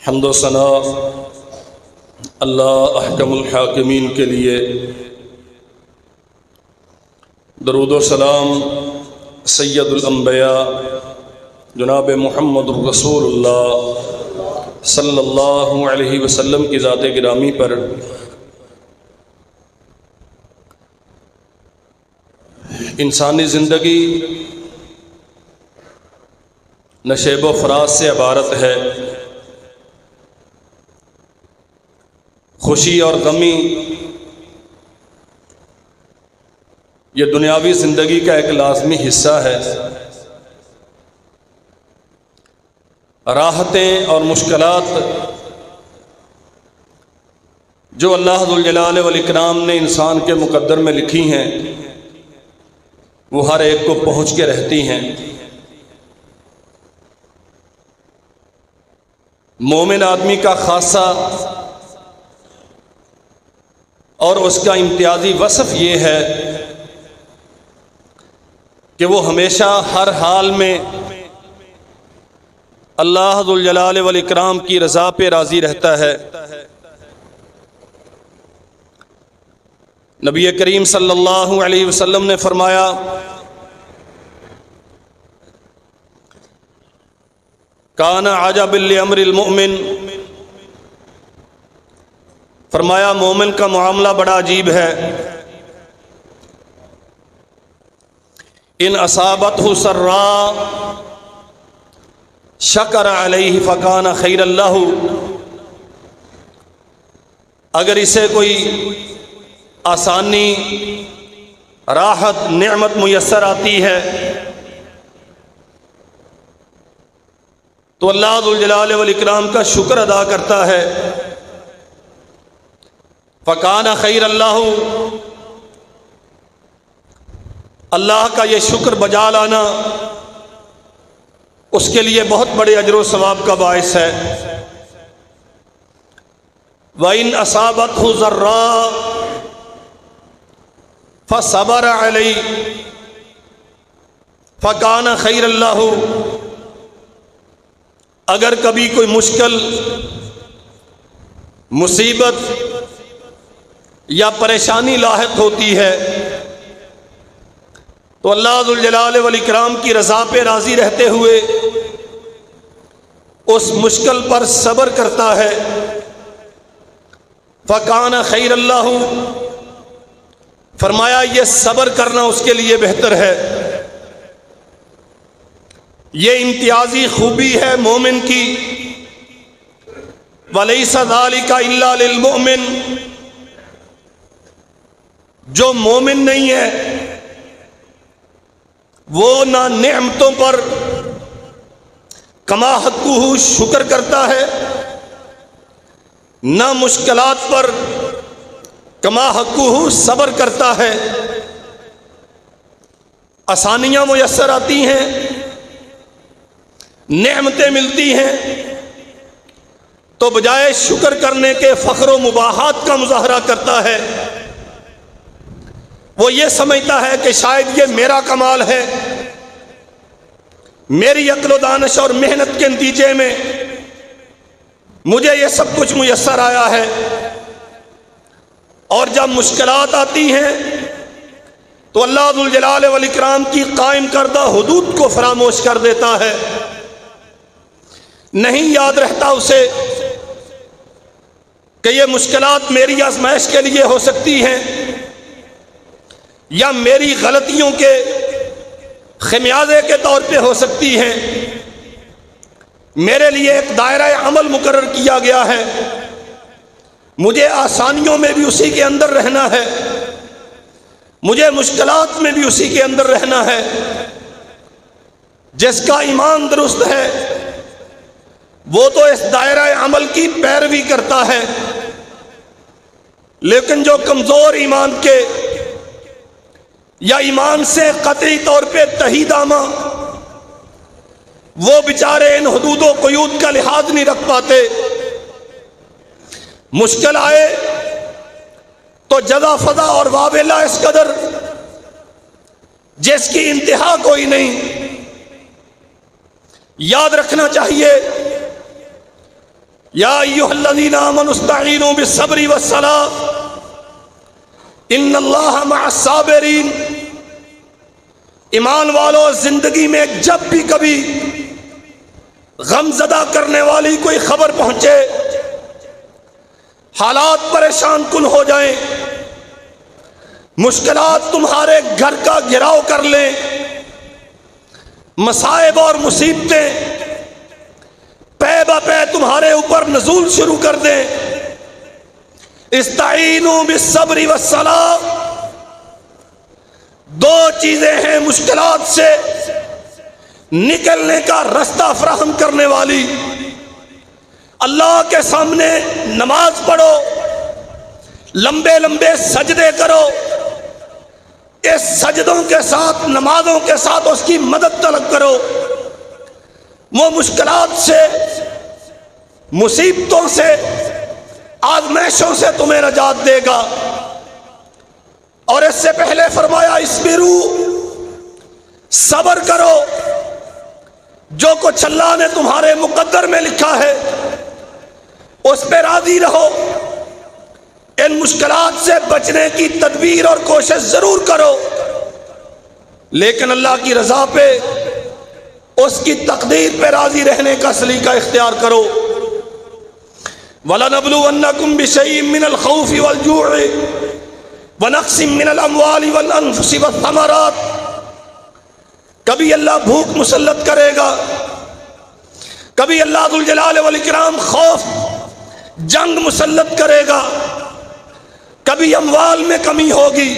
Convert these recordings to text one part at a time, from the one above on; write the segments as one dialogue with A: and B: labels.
A: حمد و ثنا اللہ احکم الحاکمین کے لیے، درود و سلام سید الانبیاء جناب محمد الرسول اللہ صلی اللہ علیہ وسلم کی ذات گرامی پر، انسانی زندگی نشیب و فراز سے عبارت ہے۔ خوشی اور غمی یہ دنیاوی زندگی کا ایک لازمی حصہ ہے۔ راحتیں اور مشکلات جو اللہ ذوالجلال والاکرام نے انسان کے مقدر میں لکھی ہیں، وہ ہر ایک کو پہنچ کے رہتی ہیں۔ مومن آدمی کا خاصہ اور اس کا امتیازی وصف یہ ہے کہ وہ ہمیشہ ہر حال میں اللہ ذوالجلال والاکرام کی رضا پہ راضی رہتا ہے۔ نبی کریم صلی اللہ علیہ وسلم نے فرمایا، کان عجب لامر المؤمن، فرمایا مومن کا معاملہ بڑا عجیب ہے۔ ان اصابتہ سراء شکر علیہ فکان خیر اللہ، اگر اسے کوئی آسانی، راحت، نعمت میسر آتی ہے تو اللہ ذوالجلال والاکرام کا شکر ادا کرتا ہے، فکان خیر اللہ، اللہ کا یہ شکر بجا لانا اس کے لیے بہت بڑے اجر و ثواب کا باعث ہے۔ وَإِنْ أَصَابَتْهُ ضَرَّاءٌ فَصَبَرَ عَلَيْهِ فَكَانَ خَيْرًا لَهُ، اگر کبھی کوئی مشکل، مصیبت یا پریشانی لاحق ہوتی ہے تو اللہ ذوالجلال والاکرام کی رضا پہ راضی رہتے ہوئے اس مشکل پر صبر کرتا ہے، فَكَانَ خَيْرًا لَهُ، فرمایا یہ صبر کرنا اس کے لیے بہتر ہے۔ یہ امتیازی خوبی ہے مومن کی، وَلَيْسَ ذَلِكَ إِلَّا لِلْمُؤْمِنِ، جو مومن نہیں ہے وہ نہ نعمتوں پر کما حقہ شکر کرتا ہے، نہ مشکلات پر کما حقہ صبر کرتا ہے۔ آسانیاں میسر آتی ہیں، نعمتیں ملتی ہیں تو بجائے شکر کرنے کے فخر و مباحات کا مظاہرہ کرتا ہے۔ وہ یہ سمجھتا ہے کہ شاید یہ میرا کمال ہے، میری عقل و دانش اور محنت کے نتیجے میں مجھے یہ سب کچھ میسر آیا ہے، اور جب مشکلات آتی ہیں تو اللہ ذوالجلال والاکرام کی قائم کردہ حدود کو فراموش کر دیتا ہے۔ نہیں یاد رہتا اسے کہ یہ مشکلات میری آزمائش کے لیے ہو سکتی ہیں یا میری غلطیوں کے خمیازے کے طور پہ ہو سکتی ہیں۔ میرے لیے ایک دائرہ عمل مقرر کیا گیا ہے، مجھے آسانیوں میں بھی اسی کے اندر رہنا ہے، مجھے مشکلات میں بھی اسی کے اندر رہنا ہے۔ جس کا ایمان درست ہے وہ تو اس دائرہ عمل کی پیروی کرتا ہے، لیکن جو کمزور ایمان کے یا ایمان سے قطعی طور پہ تہی دامہ، وہ بیچارے ان حدود و قیود کا لحاظ نہیں رکھ پاتے۔ مشکل آئے تو جزا فضا اور وابلہ اس قدر جس کی انتہا کوئی نہیں۔ یاد رکھنا چاہیے یا ایھا الذین آمنوا استعینوا بالصبر والصلاۃ ان اللہ مع الصابرین۔ ایمان والو، زندگی میں جب بھی کبھی غم زدہ کرنے والی کوئی خبر پہنچے، حالات پریشان کن ہو جائیں، مشکلات تمہارے گھر کا گھیراؤ کر لیں، مصائب اور مصیبتیں پے بہ پے تمہارے اوپر نزول شروع کر دیں، استعینوا بالصبر والصلاۃ، دو چیزیں ہیں مشکلات سے نکلنے کا رستہ فراہم کرنے والی۔ اللہ کے سامنے نماز پڑھو، لمبے لمبے سجدے کرو، اس سجدوں کے ساتھ، نمازوں کے ساتھ اس کی مدد طلب کرو، وہ مشکلات سے، مصیبتوں سے، آزمائشوں سے تمہیں نجات دے گا۔ اور اس سے پہلے فرمایا اصبروا، صبر کرو، جو کچھ اللہ نے تمہارے مقدر میں لکھا ہے اس پہ راضی رہو، ان مشکلات سے بچنے کی تدبیر اور کوشش ضرور کرو، لیکن اللہ کی رضا پہ، اس کی تقدیر پہ راضی رہنے کا سلیقہ اختیار کرو۔ وَلَنَبْلُوَنَّكُمْ بِشَيْءٍ مِّنَ الْخَوْفِ وَالْجُوعِ وَنَقْصٍ مِّنَ الْأَمْوَالِ وَالْأَنفُسِ وَالثَّمَرَاتِ، کبھی اللہ بھوک مسلط کرے گا، کبھی اللہ ذوالجلال والاکرام خوف، جنگ مسلط کرے گا، کبھی اموال میں کمی ہوگی،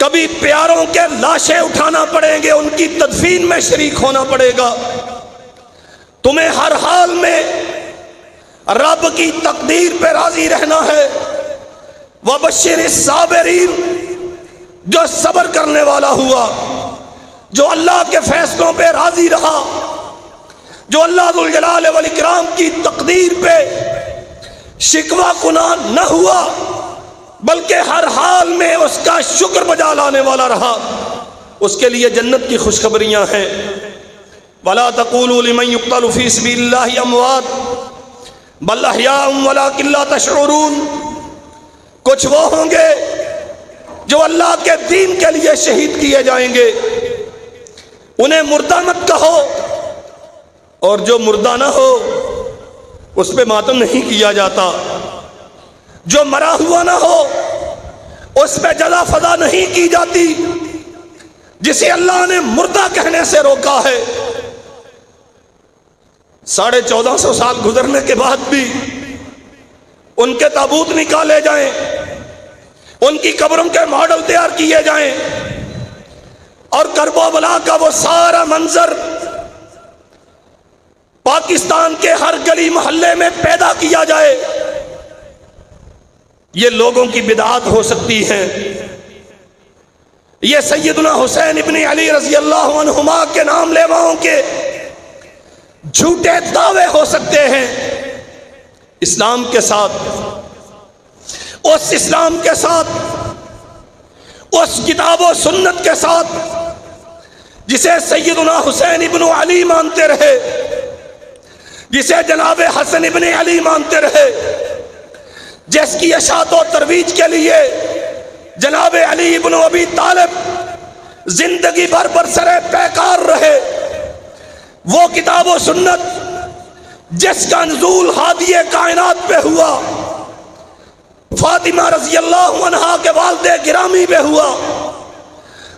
A: کبھی پیاروں کے لاشیں اٹھانا پڑیں گے، ان کی تدفین میں شریک ہونا پڑے گا۔ تمہیں ہر حال میں رب کی تقدیر پہ راضی رہنا ہے۔ وَبَشِّرِ الصَّابِرِينَ، جو صبر کرنے والا ہوا، جو اللہ کے فیصلوں پہ راضی رہا، جو اللہ ذوالجلال والاکرام کی تقدیر پہ شکوہ کناں نہ ہوا، بلکہ ہر حال میں اس کا شکر بجا لانے والا رہا، اس کے لیے جنت کی خوشخبریاں ہیں۔ وَلَا تَقُولُوا لِمَن يُقْتَلُ فِي سَبِيلِ اللَّهِ أَمْوَاتٌ بَلْ أَحْيَاءٌ وَلَٰكِن لَّا تَشْعُرُونَ، کچھ وہ ہوں گے جو اللہ کے دین کے لیے شہید کیے جائیں گے، انہیں مردہ مت کہو، اور جو مردہ نہ ہو اس پہ ماتم نہیں کیا جاتا، جو مرا ہوا نہ ہو اس پہ جزا فضا نہیں کی جاتی، جسے اللہ نے مردہ کہنے سے روکا ہے۔ 1450 سال گزرنے کے بعد بھی ان کے تابوت نکالے جائیں، ان کی قبروں کے ماڈل تیار کیے جائیں، اور کرب و بلا کا وہ سارا منظر پاکستان کے ہر گلی محلے میں پیدا کیا جائے، یہ لوگوں کی بدعات ہو سکتی ہیں، یہ سیدنا حسین ابن علی رضی اللہ عنہما کے نام لیواؤں کے جھوٹے دعوے ہو سکتے ہیں۔ اسلام کے ساتھ، اس اسلام کے ساتھ، اس کتاب و سنت کے ساتھ جسے سیدنا حسین ابن علی مانتے رہے، جسے جناب حسن ابن علی مانتے رہے، جس کی اشاعت و ترویج کے لیے جناب علی ابن ابی طالب زندگی بھر برسر پیکار رہے، وہ کتاب و سنت جس کا نزول ہادی کائنات پہ ہوا، فاطمہ رضی اللہ عنہا کے والد گرامی پہ ہوا،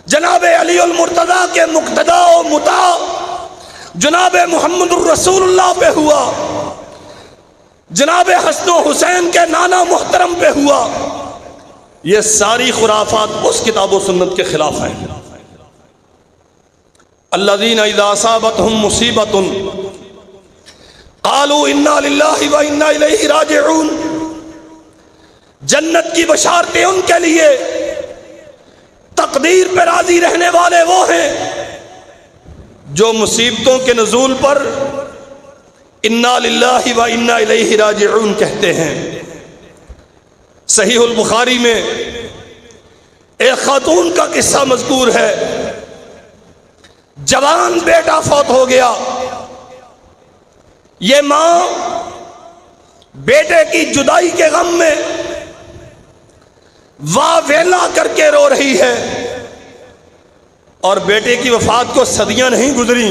A: جناب علی المرتضیٰ کے مقتدا و مطاع جناب محمد الرسول اللہ پہ ہوا، جناب حسن و حسین کے نانا محترم پہ ہوا، یہ ساری خرافات اس کتاب و سنت کے خلاف ہیں۔ الذین اذا اصابتهم مصیبۃ قالوا انا للہ و انا الیہ راجعون، جنت کی بشارتیں ان کے لیے، تقدیر پہ راضی رہنے والے وہ ہیں جو مصیبتوں کے نزول پر انا للہ و انا الیہ راجعون کہتے ہیں۔ صحیح البخاری میں ایک خاتون کا قصہ مذکور ہے، جوان بیٹا فوت ہو گیا، یہ ماں بیٹے کی جدائی کے غم میں واہ ویلا کر کے رو رہی ہے، اور بیٹے کی وفات کو صدیاں نہیں گزری،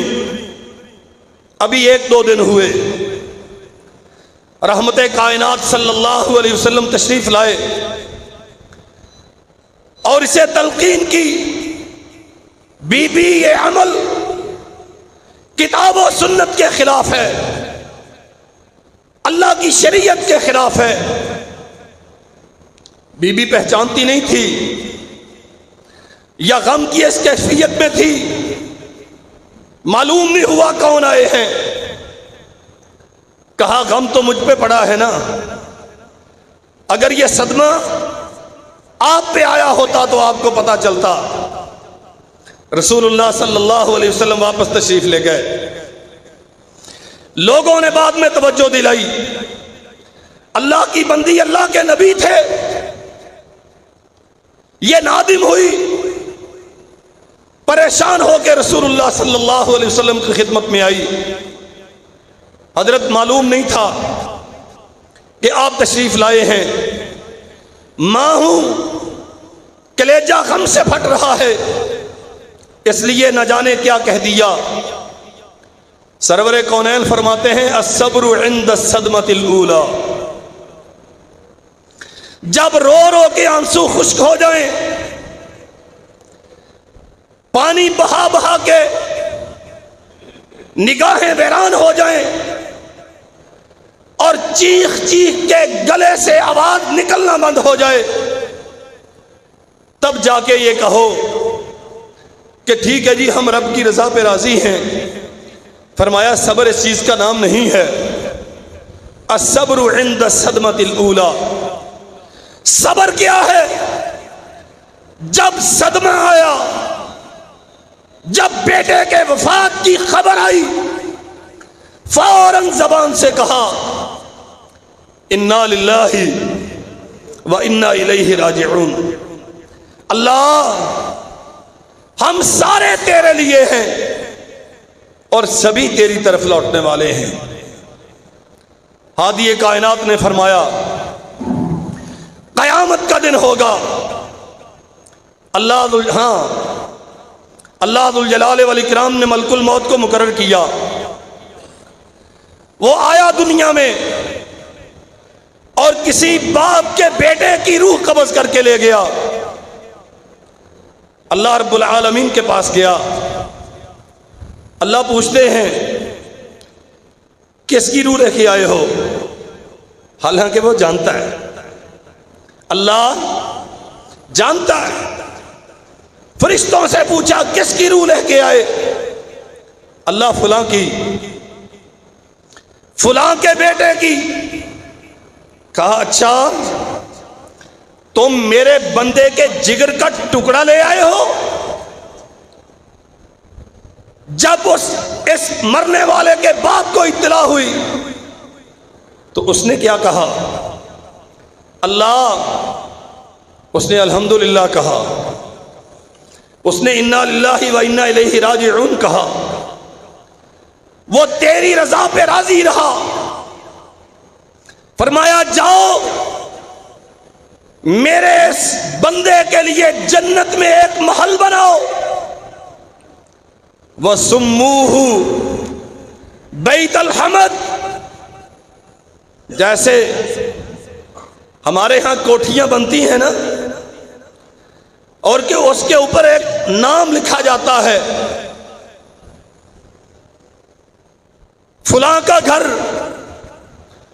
A: ابھی 1-2 دن ہوئے، رحمت کائنات صلی اللہ علیہ وسلم تشریف لائے اور اسے تلقین کی، بی بی یہ عمل کتاب و سنت کے خلاف ہے، اللہ کی شریعت کے خلاف ہے۔ بی بی پہچانتی نہیں تھی یا غم کی اس کیفیت میں تھی، معلوم نہیں ہوا کون آئے ہیں۔ کہا غم تو مجھ پہ پڑا ہے نا، اگر یہ صدمہ آپ پہ آیا ہوتا تو آپ کو پتا چلتا۔ رسول اللہ صلی اللہ علیہ وسلم واپس تشریف لے گئے۔ لوگوں نے بعد میں توجہ دلائی، اللہ کی بندی، اللہ کے نبی تھے، یہ نادم ہوئی، پریشان ہو کے رسول اللہ صلی اللہ علیہ وسلم کی خدمت میں آئی۔ حضرت معلوم نہیں تھا کہ آپ تشریف لائے ہیں، ماں ہوں، کلیجہ غم سے پھٹ رہا ہے، اس لیے نہ جانے کیا کہہ دیا۔ سرور کونین فرماتے ہیں الصبر عند الصدمۃ الاولی، جب رو رو کے آنسو خشک ہو جائیں، پانی بہا بہا کے نگاہیں ویران ہو جائیں، اور چیخ چیخ کے گلے سے آواز نکلنا بند ہو جائے، تب جا کے یہ کہو کہ ٹھیک ہے جی ہم رب کی رضا پہ راضی ہیں۔ فرمایا صبر اس چیز کا نام نہیں ہے، الصبر عند الصدمۃ الاولی۔ صبر کیا ہے؟ جب صدمہ آیا، جب بیٹے کے وفات کی خبر آئی، فوراً زبان سے کہا انا للہ و انا الیہ راجعون، اللہ ہم سارے تیرے لیے ہیں اور سبھی تیری طرف لوٹنے والے ہیں۔ ہادی کائنات نے فرمایا قیامت کا دن ہوگا، اللہ ذو الجلال والاکرام نے ملک الموت کو مقرر کیا، وہ آیا دنیا میں اور کسی باپ کے بیٹے کی روح قبض کر کے لے گیا۔ اللہ رب العالمین کے پاس گیا، اللہ پوچھتے ہیں کس کی روح لے کے آئے ہو؟ حالانکہ وہ جانتا ہے، اللہ جانتا ہے۔ فرشتوں سے پوچھا کس کی روح لے کے آئے؟ اللہ فلاں کی، فلاں کے بیٹے کی۔ کہا اچھا تم میرے بندے کے جگر کا ٹکڑا لے آئے ہو؟ جب اس مرنے والے کے باپ کو اطلاع ہوئی تو اس نے کیا کہا؟ اللہ، اس نے الحمدللہ کہا، اس نے انا للہ و انا الیہ راجعون کہا، وہ تیری رضا پہ راضی رہا۔ فرمایا جاؤ میرے اس بندے کے لیے جنت میں ایک محل بناؤ، وَسُمُّوهُ بیت الحمد، جیسے ہمارے ہاں کوٹھیاں بنتی ہیں نا، اور کہ اس کے اوپر ایک نام لکھا جاتا ہے، فلاں کا گھر،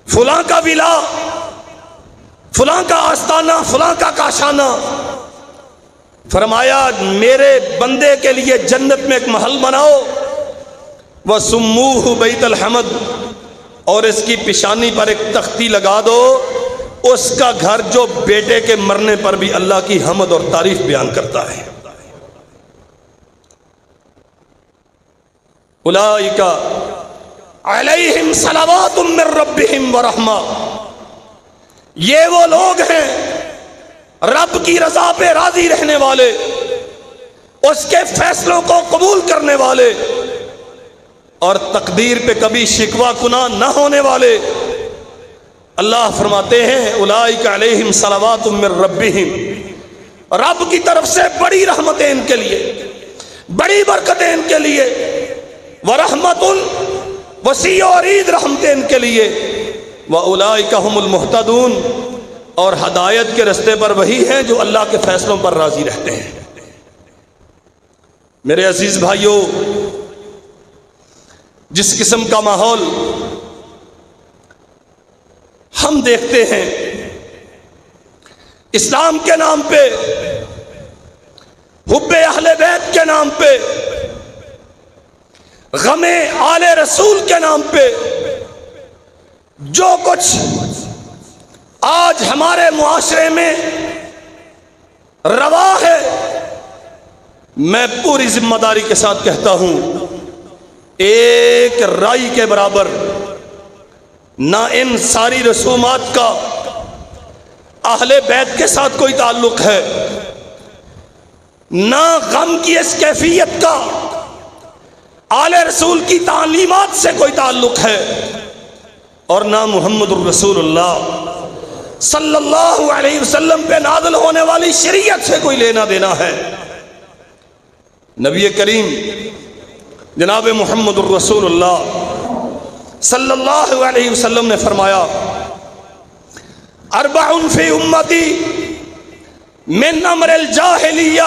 A: فلاں کا ولا، فلاں کا آستانہ، فلاں کا کاشانہ۔ فرمایا میرے بندے کے لیے جنت میں ایک محل بناؤ، وَسُمُّوهُ بیت الحمد، اور اس کی پیشانی پر ایک تختی لگا دو، اس کا گھر جو بیٹے کے مرنے پر بھی اللہ کی حمد اور تعریف بیان کرتا ہے۔ اولئک علیہم صلوات من ربہم ورحمہ، یہ وہ لوگ ہیں رب کی رضا پہ راضی رہنے والے، اس کے فیصلوں کو قبول کرنے والے، اور تقدیر پہ کبھی شکوہ کناہ نہ ہونے والے۔ اللہ فرماتے ہیں اولئک علیہم صلوات من ربہم، رب کی طرف سے بڑی رحمتیں ان کے لیے، بڑی برکتیں ان کے لیے، ورحمت وسیع و عرید رحمتیں ان کے لیے، واولئک هم المہتدون، اور ہدایت کے رستے پر وہی ہیں جو اللہ کے فیصلوں پر راضی رہتے ہیں۔ میرے عزیز بھائیوں، جس قسم کا ماحول ہم دیکھتے ہیں اسلام کے نام پہ، حب اہل بیت کے نام پہ، غم آل رسول کے نام پہ، جو کچھ آج ہمارے معاشرے میں روا ہے، میں پوری ذمہ داری کے ساتھ کہتا ہوں ایک رائی کے برابر نہ ان ساری رسومات کا اہل بیت کے ساتھ کوئی تعلق ہے، نہ غم کی اس کیفیت کا آل رسول کی تعلیمات سے کوئی تعلق ہے، اور نہ محمد الرسول اللہ صلی اللہ علیہ وسلم پہ نازل ہونے والی شریعت سے کوئی لینا دینا ہے۔ نبی کریم جناب محمد الرسول اللہ صلی اللہ علیہ وسلم نے فرمایا اربع فی امتی من امر الجاہلیہ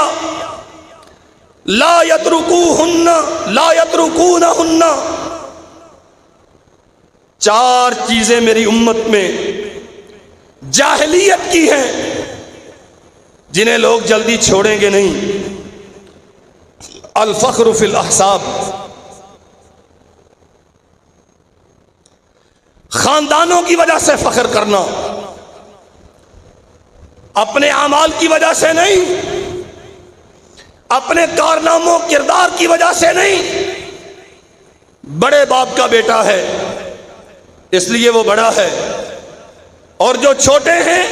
A: لا یترکونہن، چار چیزیں میری امت میں جاہلیت کی ہیں جنہیں لوگ جلدی چھوڑیں گے نہیں۔ الفخر فی الاحساب، خاندانوں کی وجہ سے فخر کرنا، اپنے اعمال کی وجہ سے نہیں، اپنے کارناموں کردار کی وجہ سے نہیں۔ بڑے باپ کا بیٹا ہے اس لیے وہ بڑا ہے، اور جو چھوٹے ہیں،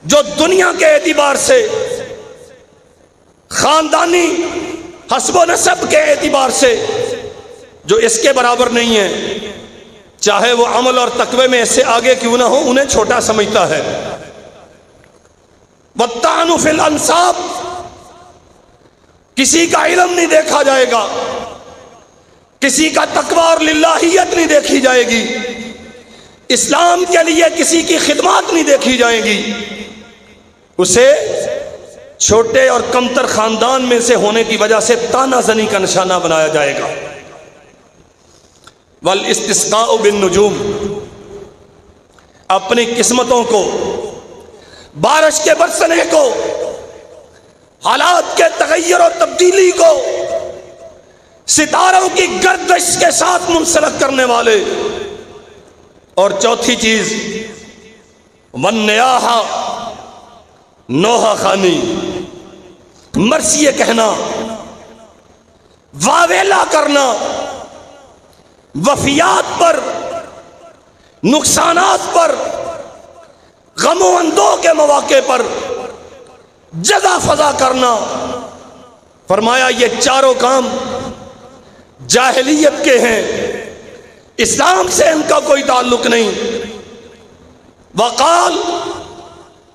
A: جو دنیا کے اعتبار سے، خاندانی حسب و نسب کے اعتبار سے جو اس کے برابر نہیں ہے، چاہے وہ عمل اور تقوی میں اس سے آگے کیوں نہ ہو، انہیں چھوٹا سمجھتا ہے۔ والطعن فی الانساب، کسی کا علم نہیں دیکھا جائے گا، کسی کا تقوی اور للہیت نہیں دیکھی جائے گی، اسلام کے لیے کسی کی خدمات نہیں دیکھی جائیں گی، اسے چھوٹے اور کمتر خاندان میں سے ہونے کی وجہ سے تانا زنی کا نشانہ بنایا جائے گا۔ والاستسقاء بالنجوم، اپنی قسمتوں کو، بارش کے برسنے کو، حالات کے تغیر اور تبدیلی کو ستاروں کی گردش کے ساتھ منسلک کرنے والے۔ اور چوتھی چیز والنیاحہ، نوحہ خوانی، مرثیے کہنا، واویلا کرنا، وفیات پر، نقصانات پر، غم و اندوہ کے مواقع پر جزا فضا کرنا۔ فرمایا یہ چاروں کام جاہلیت کے ہیں، اسلام سے ان کا کوئی تعلق نہیں۔ وقال،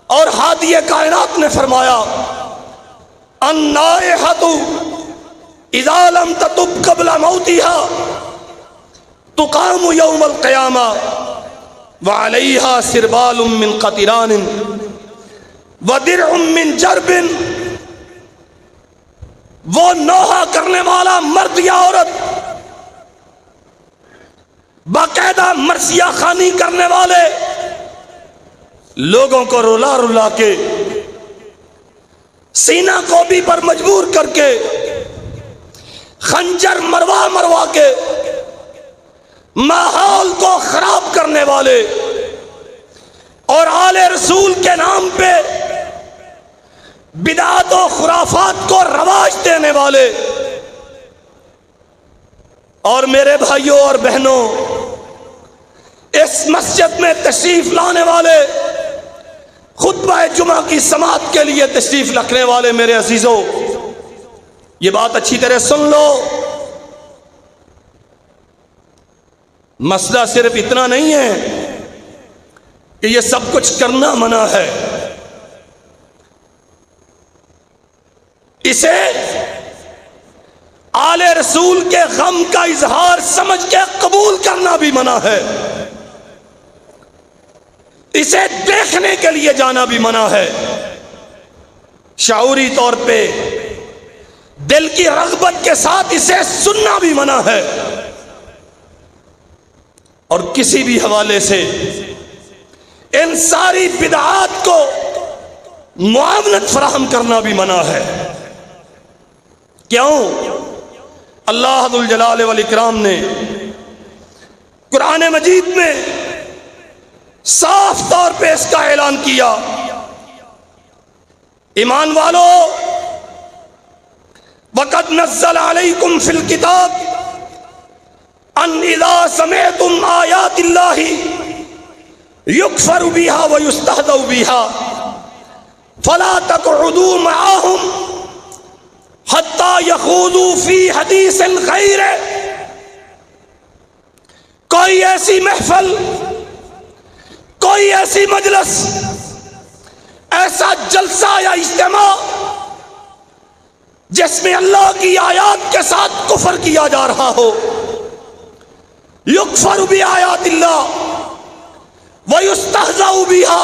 A: اور ہادی کائنات نے فرمایا النائحۃ اذا لم تتب قبل موتها تقام یوم القیامہ وعلیہا سربال من قطران ودرع من جرب، وہ نوحہ کرنے والا مرد یا عورت، باقاعدہ مرثیہ خوانی کرنے والے لوگوں کو رلا رلا کے، سینہ کوبی پر مجبور کر کے، خنجر مروا مروا کے ماحول کو خراب کرنے والے، اور آل رسول کے نام پہ بدعات و خرافات کو رواج دینے والے۔ اور میرے بھائیوں اور بہنوں، اس مسجد میں تشریف لانے والے، خطبہ جمعہ کی سماعت کے لیے تشریف رکھنے والے میرے عزیزوں، یہ بات اچھی طرح سن لو، مسئلہ صرف اتنا نہیں ہے کہ یہ سب کچھ کرنا منع ہے، اسے آل رسول کے غم کا اظہار سمجھ کے قبول کرنا بھی منع ہے، اسے دیکھنے کے لیے جانا بھی منع ہے، شعوری طور پہ دل کی رغبت کے ساتھ اسے سننا بھی منع ہے، اور کسی بھی حوالے سے ان ساری بدعات کو معاونت فراہم کرنا بھی منع ہے۔ کیوں؟ اللہ ذو الجلال والاکرام نے قرآن مجید میں صاف طور پہ اس کا اعلان کیا، ایمان والو وَقَدْ نَزَّلَ عَلَيْكُمْ فِي الْكِتَابِ أَنْ إِذَا سَمِعْتُمْ آيَاتِ اللَّهِ يُكْفَرُ بِهَا وَيُسْتَهْزَأُ بِهَا فَلَا تَقْعُدُوا مَعَهُمْ حَتَّى يَخُوضُوا فِي حَدِيثٍ غَيْرِهِ۔ کوئی ایسی محفل، کوئی ایسی مجلس، ایسا جلسہ یا اجتماع جس میں اللہ کی آیات کے ساتھ کفر کیا جا رہا ہو، یکفر بآیات اللہ ویستہزأ بها،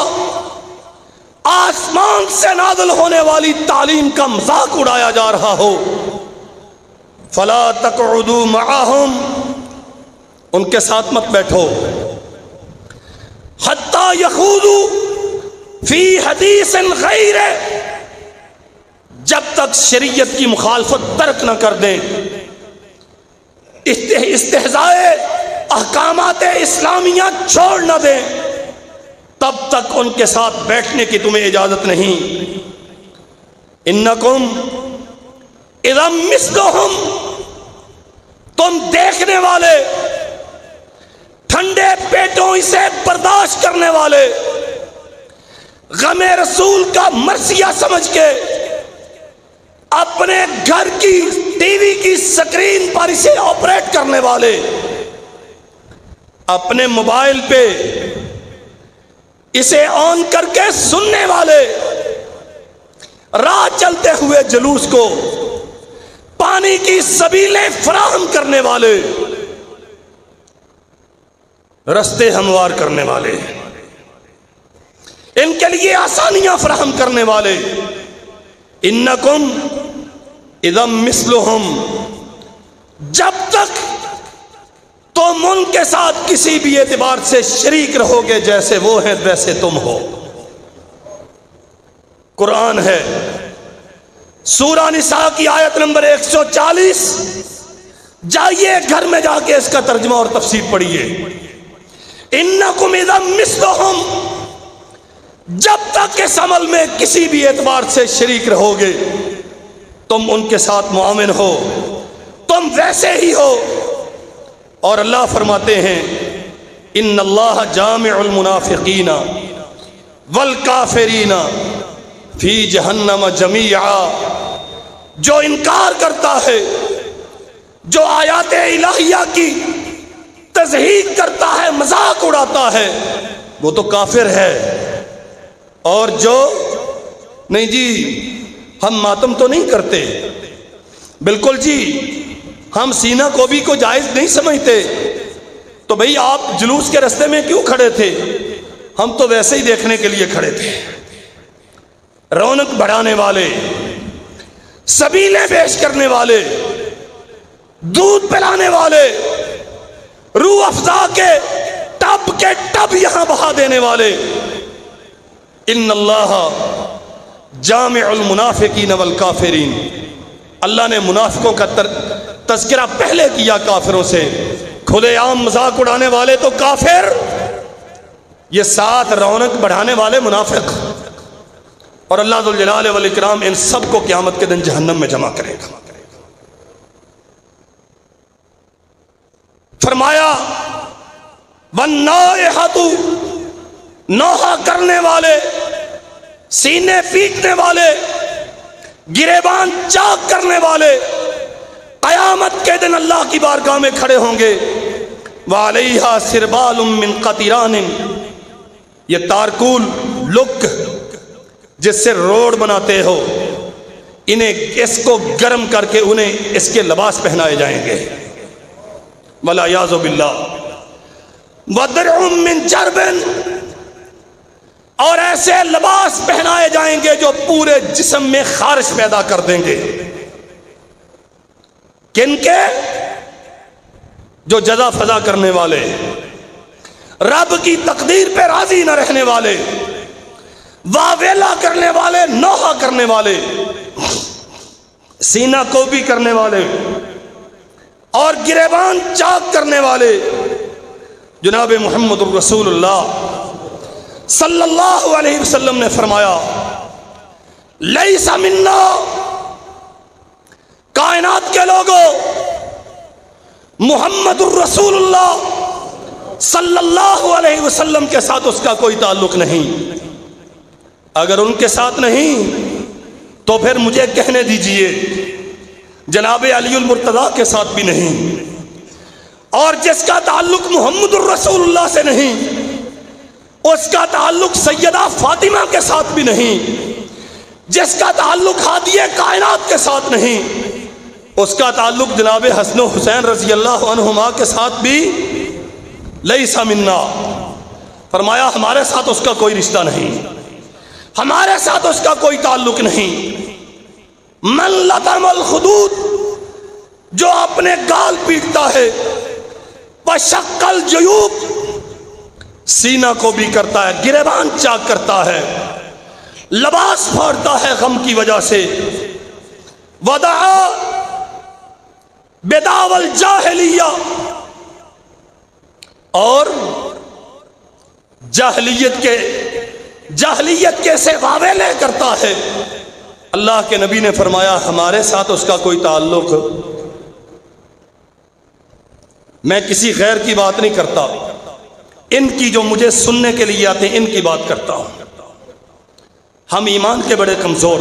A: آسمان سے نازل ہونے والی تعلیم کا مذاق اڑایا جا رہا ہو، فلا تقعدوا معهم، ان کے ساتھ مت بیٹھو، حتی یخوضوا فی حدیث غیرہ، جب تک شریعت کی مخالفت ترک نہ کر دیں، استہزاء احکامات اسلامیہ چھوڑ نہ دیں، تب تک ان کے ساتھ بیٹھنے کی تمہیں اجازت نہیں۔ انکم اذا مثلہم، تم دیکھنے والے، ٹھنڈے پیٹوں اسے برداشت کرنے والے، غم رسول کا مرثیہ سمجھ کے اپنے گھر کی ٹی وی کی سکرین پر اسے آپریٹ کرنے والے، اپنے موبائل پہ اسے آن کر کے سننے والے، راہ چلتے ہوئے جلوس کو پانی کی سبیلیں فراہم کرنے والے، رستے ہموار کرنے والے، ان کے لیے آسانیاں فراہم کرنے والے، انکم اذا مثلہم، جب تک تم ان کے ساتھ کسی بھی اعتبار سے شریک رہو گے، جیسے وہ ہیں ویسے تم ہو۔ قرآن ہے، سورہ نساء کی آیت نمبر 140، جائیے گھر میں جا کے اس کا ترجمہ اور تفسیر پڑھیے۔ انکم اذا مثلہم، جب تک اس عمل میں کسی بھی اعتبار سے شریک رہو گے، تم ان کے ساتھ معاون ہو، تم ویسے ہی ہو۔ اور اللہ فرماتے ہیں ان اللہ جامع المنافقین والکافرین فی جہنم جمیعا، جو انکار کرتا ہے، جو آیات الہیہ کی تضحیق کرتا ہے، مذاق اڑاتا ہے، وہ تو کافر ہے، اور جو نہیں جی ہم ماتم تو نہیں کرتے، بالکل جی ہم سینہ کوبی کو جائز نہیں سمجھتے، تو بھئی آپ جلوس کے رستے میں کیوں کھڑے تھے؟ ہم تو ویسے ہی دیکھنے کے لیے کھڑے تھے۔ رونق بڑھانے والے، سبیلیں پیش کرنے والے، دودھ پلانے والے، روح افزا کے ٹب یہاں بہا دینے والے، ان اللہ جامع المنافقین والکافرین، اللہ نے منافقوں کا تذکرہ پہلے کیا کافروں سے، کھلے عام مذاق اڑانے والے تو کافر، یہ ساتھ رونق بڑھانے والے منافق، اور اللہ ذو الجلال والاکرام ان سب کو قیامت کے دن جہنم میں جمع کرے گا۔ فرمایا وَالنَّائِحَةُ، نوحہ کرنے والے، سینے پیٹنے والے، گریبان چاک کرنے والے، قیامت کے دن اللہ کی بارگاہ میں کھڑے ہوں گے۔ وَعَلَيْهَا سِرْبَالٌ مِّن قَطِرَانٍ، یہ تارکول لک جس سے روڈ بناتے ہو، انہیں اس کو گرم کر کے انہیں اس کے لباس پہنائے جائیں گے، والعیاذ باللہ، وَدِرْعٌ مِّن جَرْبٍ، اور ایسے لباس پہنائے جائیں گے جو پورے جسم میں خارش پیدا کر دیں گے۔ کن کے؟ جو جزا فضا کرنے والے، رب کی تقدیر پہ راضی نہ رہنے والے، واویلا کرنے والے، نوحہ کرنے والے، سینہ کوبی کرنے والے اور گریبان چاک کرنے والے۔ جناب محمد الرسول اللہ صلی اللہ علیہ وسلم نے فرمایا، لیس منا، کائنات کے لوگوں، محمد الرسول اللہ صلی اللہ علیہ وسلم کے ساتھ اس کا کوئی تعلق نہیں۔ اگر ان کے ساتھ نہیں تو پھر مجھے کہنے دیجئے جناب علی المرتضیٰ کے ساتھ بھی نہیں، اور جس کا تعلق محمد الرسول اللہ سے نہیں اس کا تعلق سیدہ فاطمہ کے ساتھ بھی نہیں، جس کا تعلق ہادی کائنات کے ساتھ نہیں اس کا تعلق جناب حسن و حسین رضی اللہ عنہما کے ساتھ بھی لیس منا، فرمایا ہمارے ساتھ اس کا کوئی رشتہ نہیں، ہمارے ساتھ اس کا کوئی تعلق نہیں۔ من لطم الخدود، جو اپنے گال پیٹتا ہے، وشق الجیوب، سینہ کو بھی کرتا ہے، گریبان چاک کرتا ہے، لباس پھاڑتا ہے غم کی وجہ سے، ودعا بدعوی الجاہلیہ، اور جاہلیت کے سے واویلے کرتا ہے۔ اللہ کے نبی نے فرمایا ہمارے ساتھ اس کا کوئی تعلق، میں کسی غیر کی بات نہیں کرتا، ان کی جو مجھے سننے کے لیے آتے ہیں ان کی بات کرتا ہوں۔ ہم ایمان کے بڑے کمزور،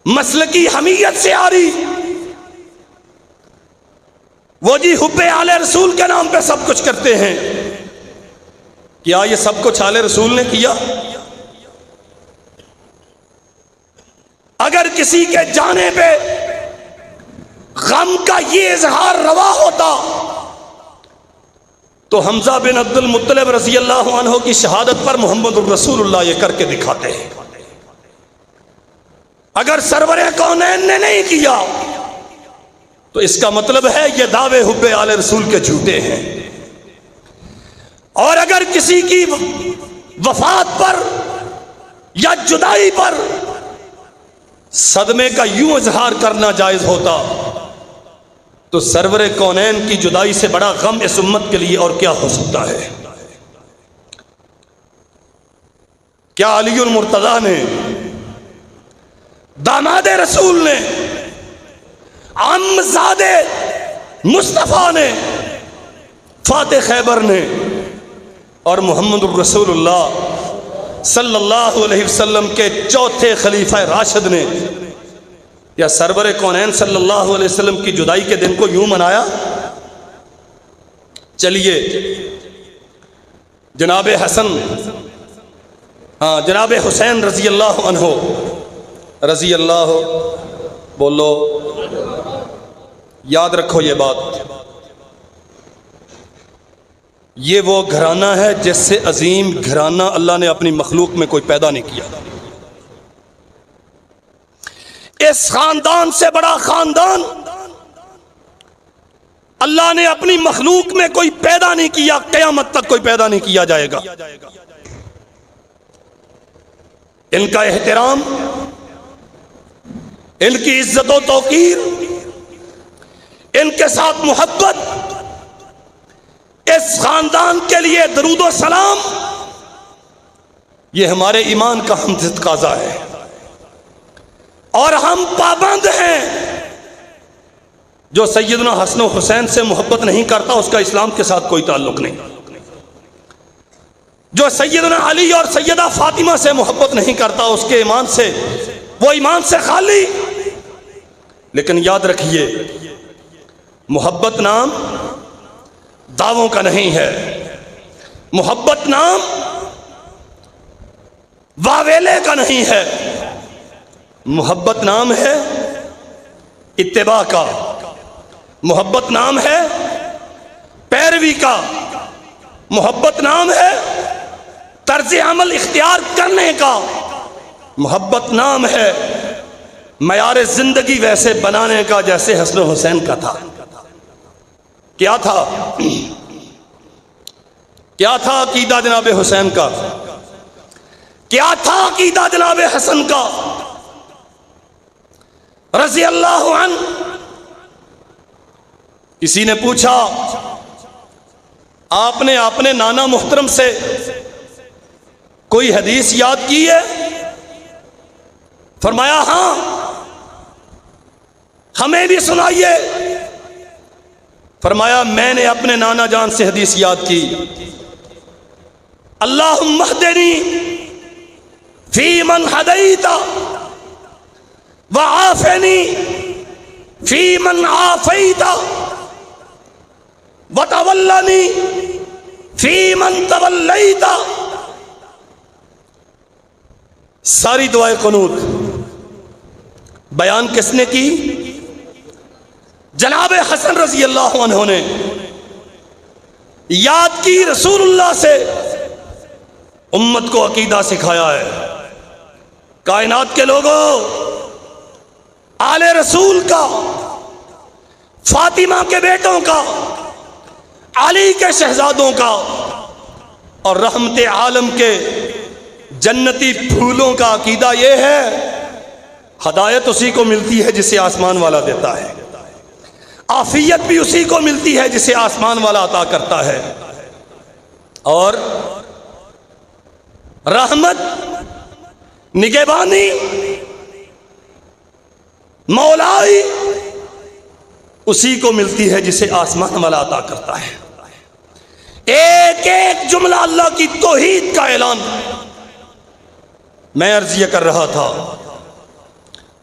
A: مسلکی حمیت سے آ رہی، وہ جی حب آل رسول کے نام پہ سب کچھ کرتے ہیں، کیا یہ سب کچھ آل رسول نے کیا؟ اگر کسی کے جانے پہ غم کا یہ اظہار روا ہوتا تو حمزہ بن عبد المطلب رضی اللہ عنہ کی شہادت پر محمد الرسول اللہ یہ کر کے دکھاتے ہیں۔ اگر سرور کونین نے نہیں کیا تو اس کا مطلب ہے یہ دعوے حب آل رسول کے جھوٹے ہیں۔ اور اگر کسی کی وفات پر یا جدائی پر صدمے کا یوں اظہار کرنا جائز ہوتا تو سرور کونین کی جدائی سے بڑا غم اس امت کے لیے اور کیا ہو سکتا ہے؟ کیا علی المرتضیٰ نے، داماد رسول نے، عمزادے مصطفیٰ نے، فاتح خیبر نے اور محمد الرسول اللہ صلی اللہ علیہ وسلم کے چوتھے خلیفہ راشد نے یا سرور کونین صلی اللہ علیہ وسلم کی جدائی کے دن کو یوں منایا؟ چلیے جناب حسن، جناب حسین رضی اللہ عنہ، رضی اللہ، بولو، یاد رکھو یہ بات، یہ وہ گھرانہ ہے جس سے عظیم گھرانہ اللہ نے اپنی مخلوق میں کوئی پیدا نہیں کیا۔ اس خاندان سے بڑا خاندان اللہ نے اپنی مخلوق میں کوئی پیدا نہیں کیا، قیامت تک کوئی پیدا نہیں کیا جائے گا۔ ان کا احترام، ان کی عزت و توقیر، ان کے ساتھ محبت، اس خاندان کے لیے درود و سلام، یہ ہمارے ایمان کا ہم تقاضا ہے، اور ہم پابند ہیں۔ جو سیدنا حسن و حسین سے محبت نہیں کرتا اس کا اسلام کے ساتھ کوئی تعلق نہیں، جو سیدنا علی اور سیدہ فاطمہ سے محبت نہیں کرتا اس کے ایمان سے، وہ ایمان سے خالی۔ لیکن یاد رکھیے، محبت نام دعووں کا نہیں ہے، محبت نام واویلے کا نہیں ہے، محبت نام ہے اتباع کا، محبت نام ہے پیروی کا، محبت نام ہے طرز عمل اختیار کرنے کا، محبت نام ہے معیار زندگی ویسے بنانے کا جیسے حسن و حسین کا تھا۔ کیا تھا؟ کیا تھا عقیدہ جناب حسین کا؟ کیا تھا عقیدہ جناب حسن کا رضی اللہ عنہ؟ کسی نے پوچھا آپ نے اپنے نانا محترم سے کوئی حدیث یاد کی ہے؟ فرمایا ہاں، ہمیں بھی سنائیے۔ فرمایا میں نے اپنے نانا جان سے حدیث یاد کی، اللہم اہدنی فی من ہدیت وعافنی فی من عافیت وتولنی فی من تولیت۔ ساری دعائے قنوت بیان کس نے کی؟ جناب حسن رضی اللہ عنہ نے یاد کی، رسول اللہ سے امت کو عقیدہ سکھایا ہے۔ کائنات کے لوگوں، آل رسول کا، فاطمہ کے بیٹوں کا، علی کے شہزادوں کا اور رحمت عالم کے جنتی پھولوں کا عقیدہ یہ ہے، ہدایت اسی کو ملتی ہے جسے آسمان والا دیتا ہے، عافیت بھی اسی کو ملتی ہے جسے آسمان والا عطا کرتا ہے، اور رحمت، نگہبانی، مولائی اسی کو ملتی ہے جسے آسمان والا عطا کرتا ہے۔ ایک ایک جملہ اللہ کی توحید کا اعلان۔ میں عرض یہ کر رہا تھا،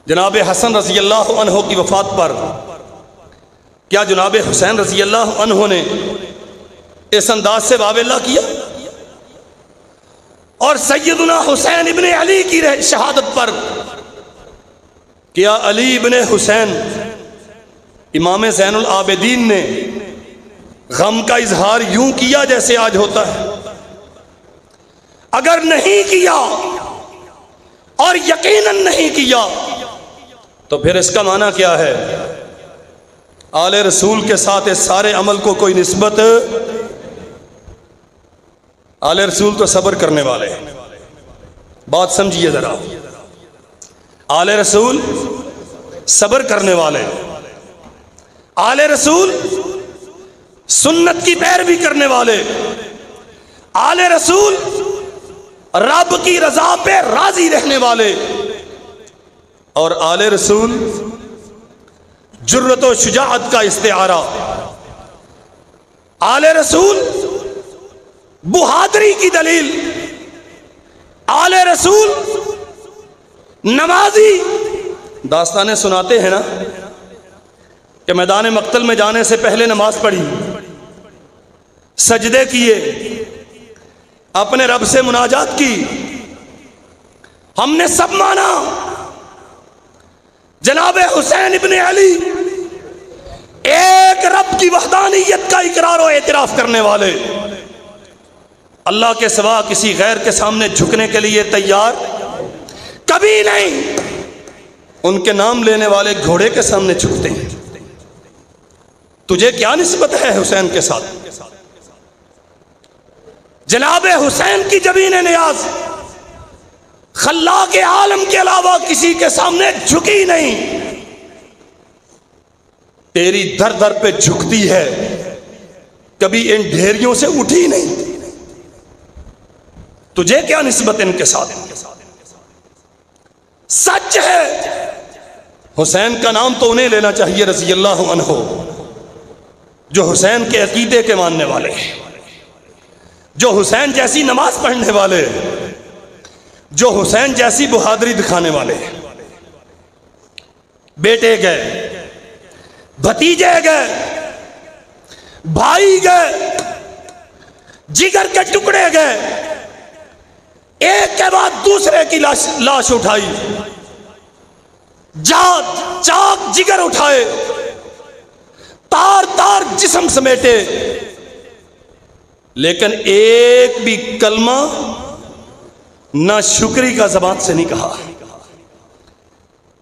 A: جناب حسن رضی اللہ عنہ کی وفات پر کیا جناب حسین رضی اللہ عنہ نے اس انداز سے واویلا کیا؟ اور سیدنا حسین ابن علی کی شہادت پر کیا علی ابن حسین امام زین العابدین نے غم کا اظہار یوں کیا جیسے آج ہوتا ہے؟ اگر نہیں کیا اور یقیناً نہیں کیا تو پھر اس کا معنی کیا ہے؟ آل رسول کے ساتھ اس سارے عمل کو کوئی نسبت؟ آل رسول تو صبر کرنے والے ہیں، بات سمجھیے ذرا، آل رسول صبر کرنے والے، آل رسول سنت کی پیروی کرنے والے، آل رسول رب کی رضا پہ راضی رہنے والے، اور آل رسول جرت و شجاعت کا استعارہ، آل رسول بہادری کی دلیل، آل رسول نمازی۔ داستانیں سناتے ہیں نا کہ میدان مقتل میں جانے سے پہلے نماز پڑھی، سجدے کیے، اپنے رب سے مناجات کی، ہم نے سب مانا۔ جناب حسین ابن علی ایک رب کی وحدانیت کا اقرار و اعتراف کرنے والے، اللہ کے سوا کسی غیر کے سامنے جھکنے کے لیے تیار کبھی نہیں، ان کے نام لینے والے گھوڑے کے سامنے جھکتے ہیں۔ تجھے کیا نسبت ہے حسین کے ساتھ؟ جناب حسین کی جبین نیاز خلاق عالم کے علاوہ کسی کے سامنے جھکی نہیں، تیری در در پہ جھکتی ہے، کبھی ان ڈھیریوں سے اٹھی نہیں۔ تجھے کیا نسبت ان کے ساتھ؟ سچ ہے حسین کا نام تو انہیں لینا چاہیے رضی اللہ عنہ، جو حسین کے عقیدے کے ماننے والے، جو حسین جیسی نماز پڑھنے والے، جو حسین جیسی بہادری دکھانے والے۔ بیٹے گئے، بھتیجے گئے، بھائی گئے، جگر کے ٹکڑے گئے، ایک کے بعد دوسرے کی لاش اٹھائی، چاک جگر اٹھائے، تار تار جسم سمیٹے، لیکن ایک بھی کلمہ نہ شکری کا زبان سے نہیں کہا،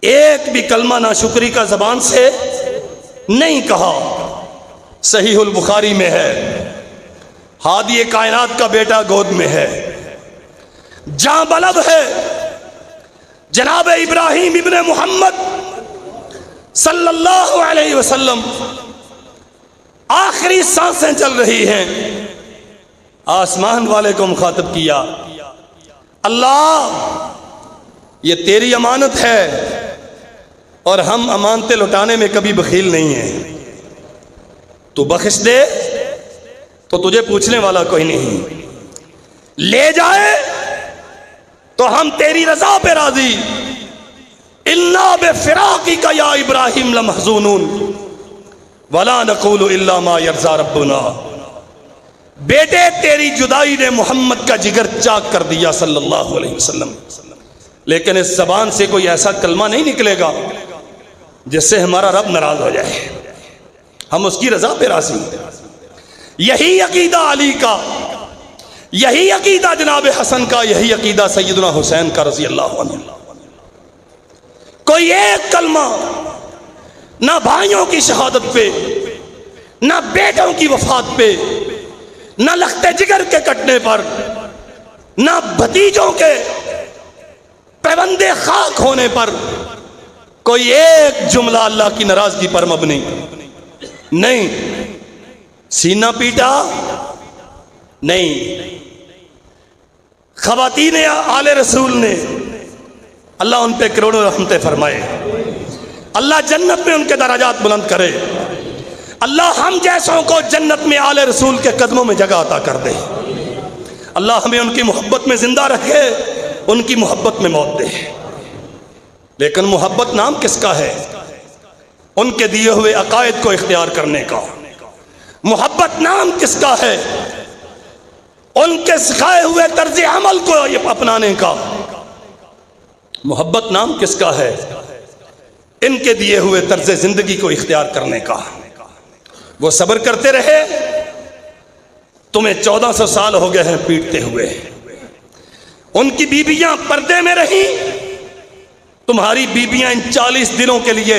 A: ایک بھی کلمہ نہ شکری کا زبان سے نہیں کہا۔ صحیح البخاری میں ہے، ہادی کائنات کا بیٹا گود میں ہے، جاں بلب ہے، جناب ابراہیم ابن محمد صلی اللہ علیہ وسلم، آخری سانسیں چل رہی ہیں، آسمان والے کو مخاطب کیا، اللہ یہ تیری امانت ہے اور ہم امانتیں لوٹانے میں کبھی بخیل نہیں ہیں، تو بخش دے تو تجھے پوچھنے والا کوئی نہیں، لے جائے تو ہم تیری رضا پہ راضی، الا بفراقک یا ابراہیم لمحزونون ولا نقول الا ما یرضی ربنا۔ بیٹے تیری جدائی نے محمد کا جگر چاک کر دیا صلی اللہ علیہ وسلم، لیکن اس زبان سے کوئی ایسا کلمہ نہیں نکلے گا جس سے ہمارا رب ناراض ہو جائے، ہم اس کی رضا پہ راضی ہیں۔ یہی عقیدہ علی کا، یہی عقیدہ جناب حسن کا، یہی عقیدہ سیدنا حسین کا رضی اللہ عنہ۔ کوئی ایک کلمہ نہ بھائیوں کی شہادت پہ، نہ بیٹوں کی وفات پہ، نہ لخت جگر کے کٹنے پر، نہ بھتیجوں کے پیوندے خاک ہونے پر کوئی ایک جملہ اللہ کی ناراضگی پر مبنی نہیں، سینہ پیٹا نہیں۔ خواتین آل رسول نے، اللہ ان پہ کروڑوں رحمتیں فرمائے، اللہ جنت میں ان کے درجات بلند کرے، اللہ ہم جیسوں کو جنت میں آل رسول کے قدموں میں جگہ عطا کر دے، اللہ ہمیں ان کی محبت میں زندہ رکھے، ان کی محبت میں موت دے۔ لیکن محبت نام کس کا ہے؟ ان کے دیے ہوئے عقائد کو اختیار کرنے کا۔ محبت نام کس کا ہے؟ ان کے سکھائے ہوئے طرز عمل کو اپنانے کا۔ محبت نام کس کا ہے؟ ان کے دیے ہوئے طرز زندگی کو اختیار کرنے کا۔ وہ صبر کرتے رہے، تمہیں 1400 سال ہو گئے ہیں پیٹتے ہوئے، ان کی بیویاں پردے میں رہیں، تمہاری بیویاں ان 40 دنوں کے لیے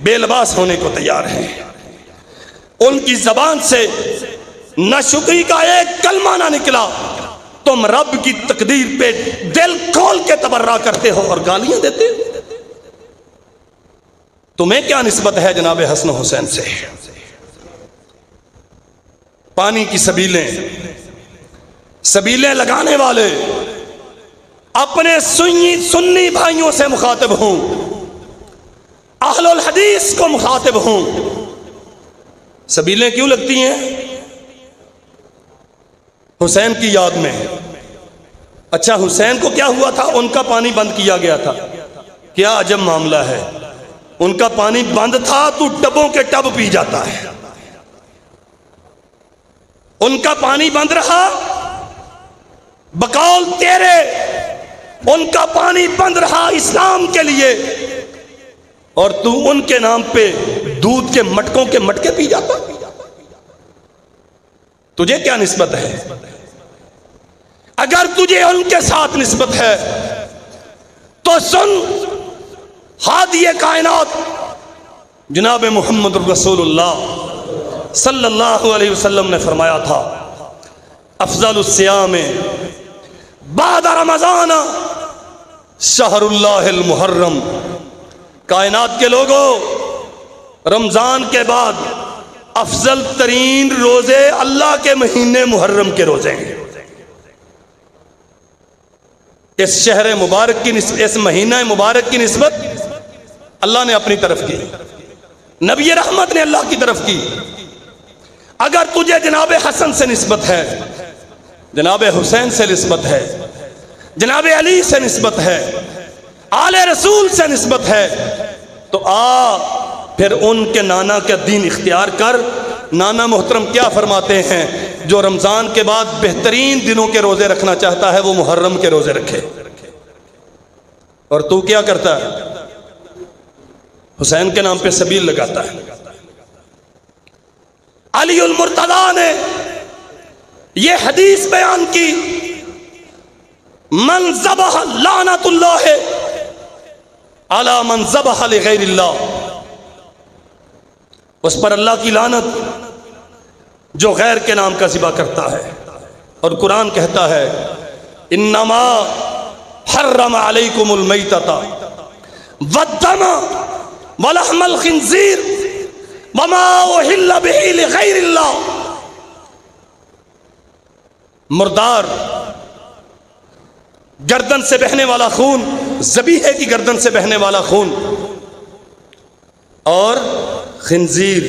A: بے لباس ہونے کو تیار ہیں، ان کی زبان سے نہ شکری کا ایک کلمہ نہ نکلا، تم رب کی تقدیر پہ دل کھول کے تبرہ کرتے ہو اور گالیاں دیتے ہو۔ تمہیں کیا نسبت ہے جناب حسن حسین سے؟ پانی کی سبیلیں لگانے والے اپنے سنی بھائیوں سے مخاطب ہوں، اہل الحدیث کو مخاطب ہوں۔ سبیلیں کیوں لگتی ہیں؟ حسین کی یاد میں۔ اچھا حسین کو کیا ہوا تھا؟ ان کا پانی بند کیا گیا تھا، کیا عجب معاملہ ہے، ان کا پانی بند تھا تو ٹبوں کے ٹب پی جاتا ہے، ان کا پانی بند رہا بقول تیرے، ان کا پانی بند رہا اسلام کے لیے، اور تو ان کے نام پہ دودھ کے مٹکوں کے مٹکے پی جاتا۔ تجھے کیا نسبت ہے؟ اگر تجھے ان کے ساتھ نسبت ہے تو سن، ہادی کائنات جناب محمد رسول اللہ صلی اللہ علیہ وسلم نے فرمایا تھا، افضل الصیام بعد رمضان شہر اللہ المحرم۔ کائنات کے لوگوں، رمضان کے بعد افضل ترین روزے اللہ کے مہینے محرم کے روزے ہیں۔ اس شہر مبارک کی نسبت، اس مہینہ مبارک کی نسبت اللہ نے اپنی طرف کی، نبی رحمت نے اللہ کی طرف کی۔ اگر تجھے جناب حسن سے نسبت ہے، جناب حسین سے نسبت ہے، جناب علی سے نسبت ہے، آل رسول سے نسبت ہے، تو پھر ان کے نانا کا دین اختیار کر۔ نانا محترم کیا فرماتے ہیں؟ جو رمضان کے بعد بہترین دنوں کے روزے رکھنا چاہتا ہے وہ محرم کے روزے رکھے، اور تو کیا کرتا ہے؟ حسین کے نام پہ سبیل لگاتا ہے۔ علی المرتضی نے یہ حدیث بیان کی، من ذبح لعنت اللہ علی من ذبح لغیر اللہ، اس پر اللہ کی لعنت جو غیر کے نام کا ذبح کرتا ہے۔ اور قرآن کہتا ہے انما حرم علیکم المیتۃ والدم ولحم الخنزیر وما اہل بہ لغیر اللہ، مردار، گردن سے بہنے والا خون، ذبیحے کی گردن سے بہنے والا خون، اور خنزیر،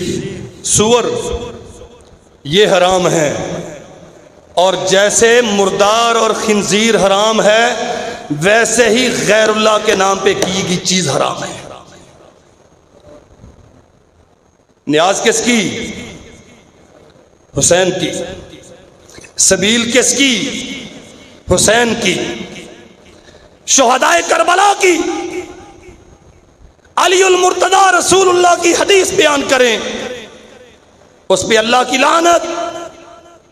A: سور، یہ حرام ہے۔ اور جیسے مردار اور خنزیر حرام ہے ویسے ہی غیر اللہ کے نام پہ کی گئی چیز حرام ہے۔ نیاز کس کی؟ حسین کی۔ سبیل کس کی؟ حسین کی۔ شہدائے کربلا کی۔ علی المرتضی رسول اللہ کی حدیث بیان کریں، اس پہ اللہ کی لعنت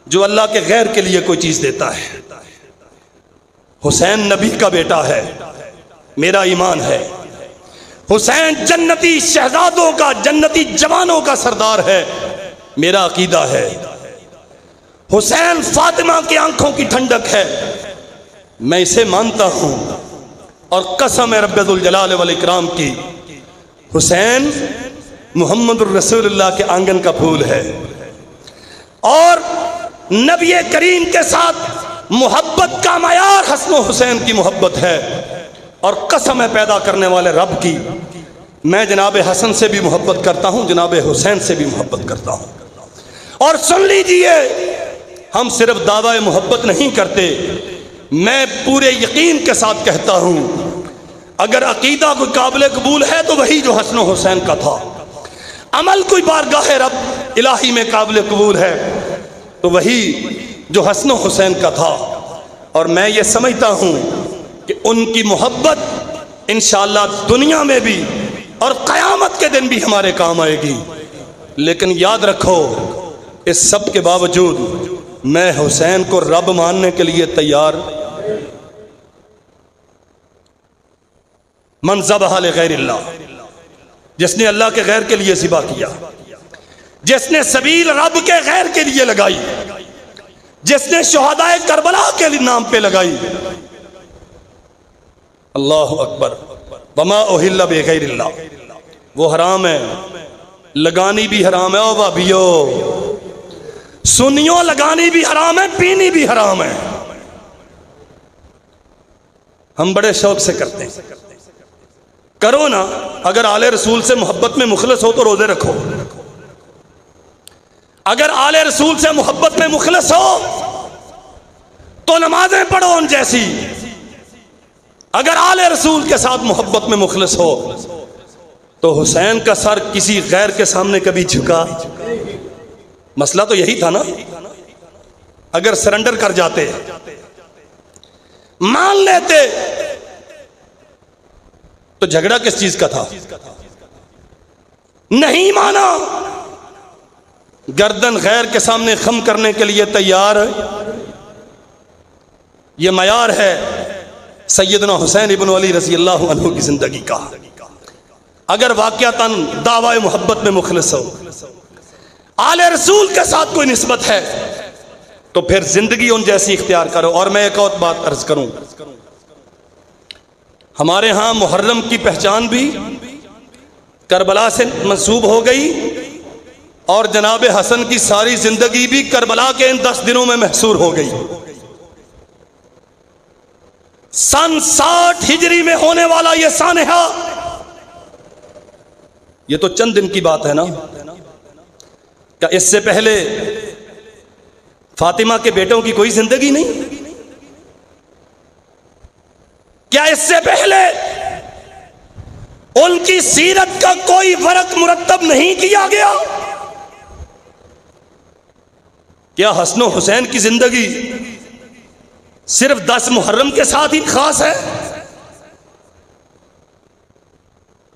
A: جو اللہ کے غیر کے لیے کوئی چیز دیتا ہے۔ حسین نبی کا بیٹا ہے، میرا ایمان ہے۔ حسین جنتی شہزادوں کا، جنتی جوانوں کا سردار ہے، میرا عقیدہ ہے۔ حسین فاطمہ کی آنکھوں کی ٹھنڈک ہے، میں اسے مانتا ہوں، اور قسم ہے رب ذوالجلال والاکرام کی، حسین محمد الرسول اللہ کے آنگن کا پھول ہے، اور نبی کریم کے ساتھ محبت کا معیار حسن و حسین کی محبت ہے۔ اور قسم ہے پیدا کرنے والے رب کی، میں جناب حسن سے بھی محبت کرتا ہوں، جناب حسین سے بھی محبت کرتا ہوں۔ اور سن لیجئے، ہم صرف دعوی محبت نہیں کرتے، میں پورے یقین کے ساتھ کہتا ہوں اگر عقیدہ کوئی قابل قبول ہے تو وہی جو حسن و حسین کا تھا، عمل کوئی بارگاہ رب الہی میں قابل قبول ہے تو وہی جو حسن و حسین کا تھا۔ اور میں یہ سمجھتا ہوں کہ ان کی محبت انشاءاللہ دنیا میں بھی اور قیامت کے دن بھی ہمارے کام آئے گی۔ لیکن یاد رکھو، اس سب کے باوجود میں حسین کو رب ماننے کے لیے تیار۔ من ذبح لغیر اللہ، جس نے اللہ کے غیر کے لیے ذبح کیا، جس نے سبیل رب کے غیر کے لیے لگائی، جس نے شہدائے کربلا کے نام پہ لگائی، اللہ اکبر، وما اہل بغیر اللہ، وہ حرام ہے، لگانی بھی حرام ہے۔ او بھابیو سنیو، لگانی بھی حرام ہے، پینی بھی حرام ہے۔ ہم بڑے شوق سے کرتے ہیں، کرو نا۔ اگر آل رسول سے محبت میں مخلص ہو تو روزے رکھو، اگر آل رسول سے محبت میں مخلص ہو تو نمازیں پڑھو ان جیسی، اگر آل رسول کے ساتھ محبت میں مخلص ہو تو حسین کا سر کسی غیر کے سامنے کبھی جھکا؟ مسئلہ تو یہی تھا نا۔ اگر سرنڈر کر جاتے، مان لیتے، تو جھگڑا کس چیز کا تھا؟ نہیں مانا، گردن غیر کے سامنے خم کرنے کے لیے تیار ہے۔ یہ معیار ہے سیدنا حسین ابن علی رضی اللہ عنہ کی زندگی کا۔ اگر واقعتاً دعوی محبت میں مخلص ہو، آل رسول کے ساتھ کوئی نسبت ہے تو پھر زندگی ان جیسی اختیار کرو۔ اور میں ایک اور بات عرض کروں، ہمارے ہاں محرم کی پہچان بھی کربلا سے منسوب ہو گئی، اور جناب حسن کی ساری زندگی بھی کربلا کے ان 10 دنوں میں محصور ہو گئی۔ سن 60 ہجری میں ہونے والا یہ سانحہ، یہ تو چند دن کی بات ہے نا۔ کیا اس سے پہلے فاطمہ کے بیٹوں کی کوئی زندگی نہیں؟ کیا اس سے پہلے ان کی سیرت کا کوئی ورق مرتب نہیں کیا گیا؟ کیا حسن و حسین کی زندگی صرف 10 محرم کے ساتھ ہی خاص ہے؟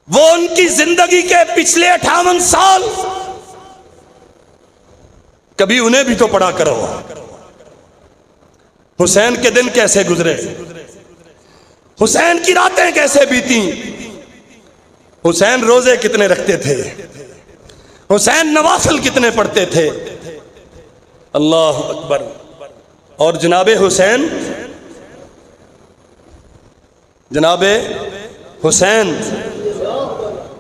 A: وہ ان کی زندگی کے پچھلے 58 سال کبھی انہیں بھی تو پڑھا کرو. حسین کے دن کیسے گزرے، حسین کی راتیں کیسے بیتی، حسین روزے کتنے رکھتے تھے، حسین نوافل کتنے پڑھتے تھے. اللہ اکبر. اور جناب حسین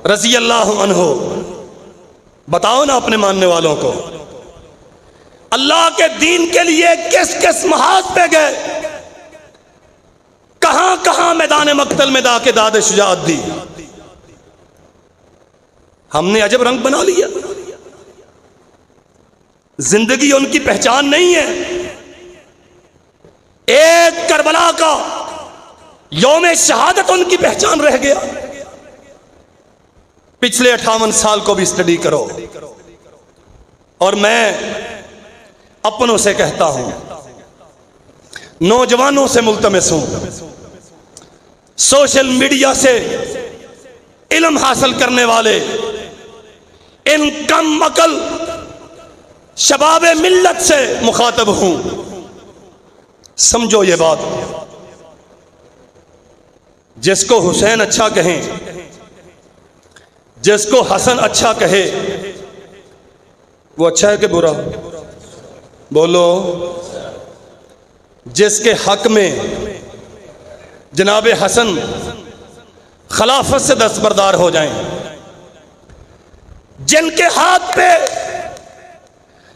A: رضی اللہ عنہ، بتاؤ نا اپنے ماننے والوں کو، اللہ کے دین کے لیے کس کس محاذ پہ گئے، کہاں کہاں میدان مقتل میں دا کے داد شجاعت دی. ہم نے عجب رنگ بنا لیا. زندگی ان کی پہچان نہیں ہے. ایک کربلا کا یوم شہادت ان کی پہچان رہ گیا. پچھلے 58 سال کو بھی اسٹڈی کرو. اور میں اپنوں سے کہتا ہوں، نوجوانوں سے ملتمس ہوں، سوشل میڈیا سے علم حاصل کرنے والے ان کم عقل شباب ملت سے مخاطب ہوں. سمجھو یہ بات، جس کو حسین اچھا کہیں، جس کو حسن اچھا کہے، وہ اچھا ہے کہ برا؟ بولو. جس کے حق میں جناب حسن خلافت سے دستبردار ہو جائیں، جن کے ہاتھ پہ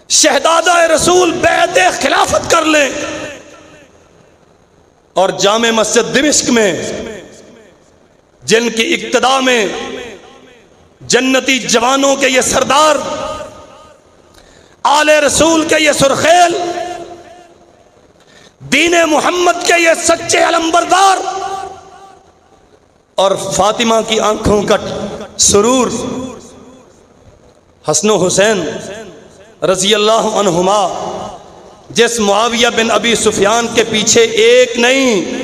A: شہدادہ رسول بیعت خلافت کر لیں، اور جامع مسجد دمشق میں جن کی اقتداء میں جنتی جوانوں کے یہ سردار، آل رسول کے یہ سرخیل، دین محمد کے یہ سچے علمبردار، اور فاطمہ کی آنکھوں کا سرور حسن و حسین رضی اللہ عنہما، جس معاویہ بن ابی سفیان کے پیچھے ایک نہیں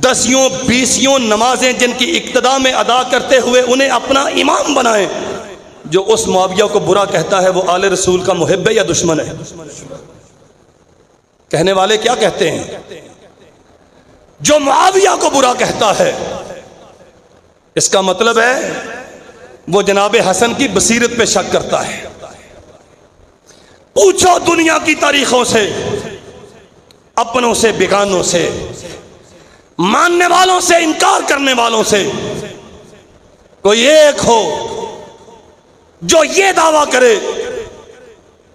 A: 10 نمازیں جن کی اقتداء میں ادا کرتے ہوئے انہیں اپنا امام بنائیں، جو اس معاویہ کو برا کہتا ہے وہ آل رسول کا محب ہے یا دشمن ہے؟ کہنے والے کیا کہتے ہیں؟ جو معاویہ کو برا کہتا ہے، اس کا مطلب ہے وہ جناب حسن کی بصیرت پہ شک کرتا ہے. پوچھو دنیا کی تاریخوں سے، اپنوں سے، بیگانوں سے، ماننے والوں سے، انکار کرنے والوں سے، کوئی ایک ہو جو یہ دعویٰ کرے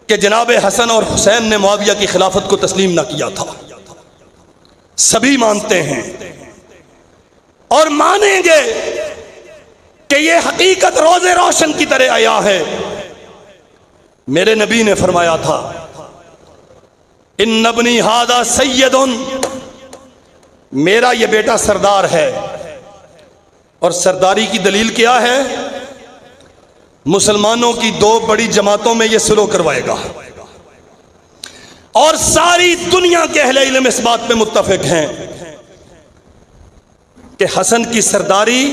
A: کہ جناب حسن اور حسین نے معاویہ کی خلافت کو تسلیم نہ کیا تھا. سبھی مانتے ہیں اور مانیں گے کہ یہ حقیقت روز روشن کی طرح آیا ہے. میرے نبی نے فرمایا تھا، ان ابنی ھذا سید، میرا یہ بیٹا سردار ہے. اور سرداری کی دلیل کیا ہے؟ مسلمانوں کی 2 بڑی جماعتوں میں یہ سلو کروائے گا، اور ساری دنیا کے اہل علم اس بات پہ متفق ہیں کہ حسن کی سرداری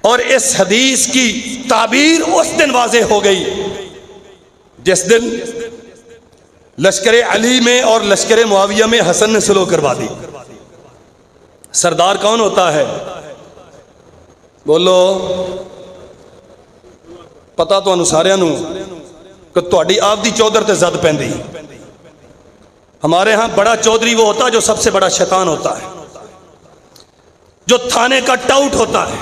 A: اور اس حدیث کی تعبیر اس دن واضح ہو گئی جس دن لشکر علی میں اور لشکر معاویہ میں حسن نے سلو کروا دی. سردار کون ہوتا ہے؟ بولو. پتا تو سارے نو کہ تہاڈی آپ دی چودھر تے زد پیندی. ہمارے ہاں بڑا چودھری وہ ہوتا ہے جو سب سے بڑا شیطان ہوتا ہے، جو تھانے کا ٹاؤٹ ہوتا ہے،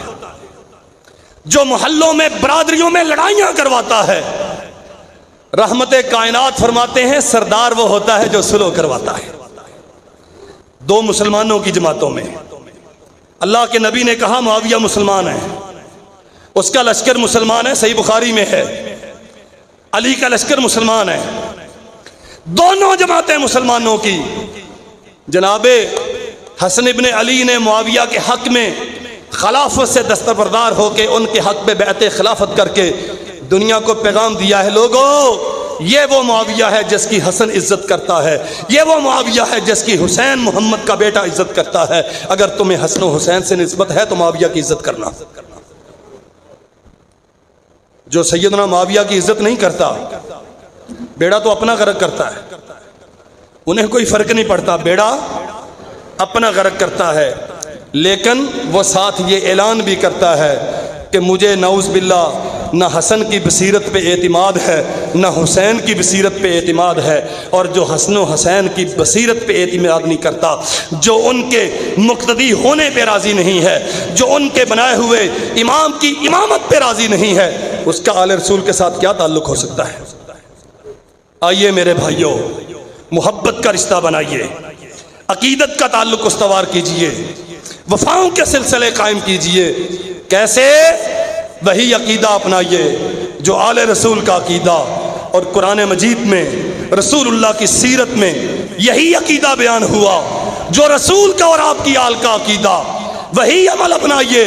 A: جو محلوں میں برادریوں میں لڑائیاں کرواتا ہے. رحمت کائنات فرماتے ہیں سردار وہ ہوتا ہے جو سلو کرواتا ہے. 2 مسلمانوں کی جماعتوں میں اللہ کے نبی نے کہا معاویہ مسلمان ہے، اس کا لشکر مسلمان ہے، صحیح بخاری میں ہے. علی کا لشکر مسلمان ہے. دونوں جماعتیں مسلمانوں کی. جناب حسن ابن علی نے معاویہ کے حق میں خلافت سے دستبردار ہو کے ان کے حق پہ بیعت خلافت کر کے دنیا کو پیغام دیا ہے، لوگو
B: یہ وہ معاویہ ہے جس کی حسن عزت کرتا ہے، یہ وہ معاویہ ہے جس کی حسین محمد کا بیٹا عزت کرتا ہے۔ اگر تمہیں حسن و حسین سے نسبت ہے تو معاویہ کی عزت کرنا۔ جو سیدنا معاویہ کی عزت نہیں کرتا، بیڑا تو اپنا غرق کرتا ہے، انہیں کوئی فرق نہیں پڑتا، بیڑا اپنا غرق کرتا ہے۔ لیکن وہ ساتھ یہ اعلان بھی کرتا ہے کہ مجھے نعوذ باللہ نہ حسن کی بصیرت پہ اعتماد ہے، نہ حسین کی بصیرت پہ اعتماد ہے، اور جو حسن و حسین کی بصیرت پہ اعتماد نہیں کرتا، جو ان کے مقتدی ہونے پہ راضی نہیں ہے، جو ان کے بنائے ہوئے امام کی امامت پہ راضی نہیں ہے، اس کا آل رسول کے ساتھ کیا تعلق ہو سکتا ہے؟ آئیے میرے بھائیوں، محبت کا رشتہ بنائیے، عقیدت کا تعلق استوار کیجئے، وفاؤں کے سلسلے قائم کیجئے۔ کیسے؟ وہی عقیدہ اپنائیے جو آل رسول کا عقیدہ، اور قرآن مجید میں رسول اللہ کی سیرت میں یہی عقیدہ بیان ہوا جو رسول کا اور آپ کی آل کا عقیدہ۔ وہی عمل اپنائیے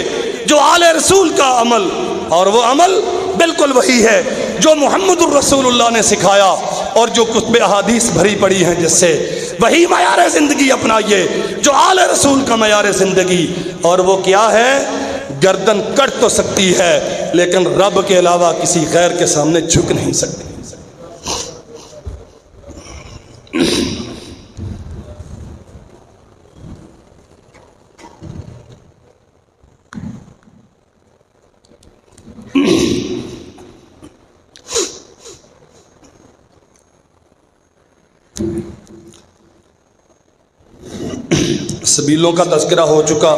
B: جو آل رسول کا عمل، اور وہ عمل بالکل وہی ہے جو محمد الرسول اللہ نے سکھایا اور جو کتب احادیث بھری پڑی ہیں جس سے۔ وہی معیار زندگی اپنائیے جو آل رسول کا معیار زندگی، اور وہ کیا ہے؟ گردن کٹ تو سکتی ہے لیکن رب کے علاوہ کسی غیر کے سامنے جھک نہیں سکتی۔ سبیلوں کا تذکرہ ہو چکا۔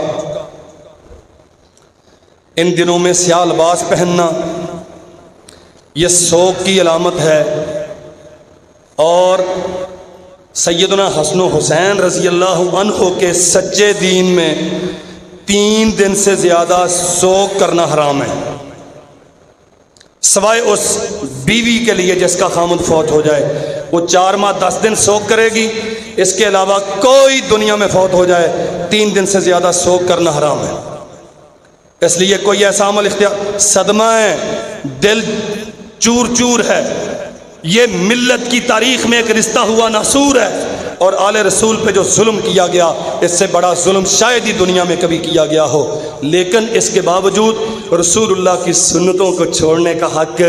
B: ان دنوں میں سیاہ لباس پہننا یہ سوگ کی علامت ہے، اور سیدنا حسن و حسین رضی اللہ عنہ کے سچے دین میں 3 دن سے زیادہ سوگ کرنا حرام ہے، سوائے اس بیوی کے لیے جس کا خامد فوت ہو جائے، وہ 4 ماہ 10 دن سوگ کرے گی، اس کے علاوہ کوئی دنیا میں فوت ہو جائے 3 دن سے زیادہ سوگ کرنا حرام ہے۔ اس لیے کوئی ایسا عمل اختیار، صدمہ ہے، دل چور چور ہے، یہ ملت کی تاریخ میں ایک رشتہ ہوا ناسور ہے، اور آل رسول پہ جو ظلم کیا گیا اس سے بڑا ظلم شاید ہی دنیا میں کبھی کیا گیا ہو۔ لیکن اس کے باوجود رسول اللہ کی سنتوں کو چھوڑنے کا حق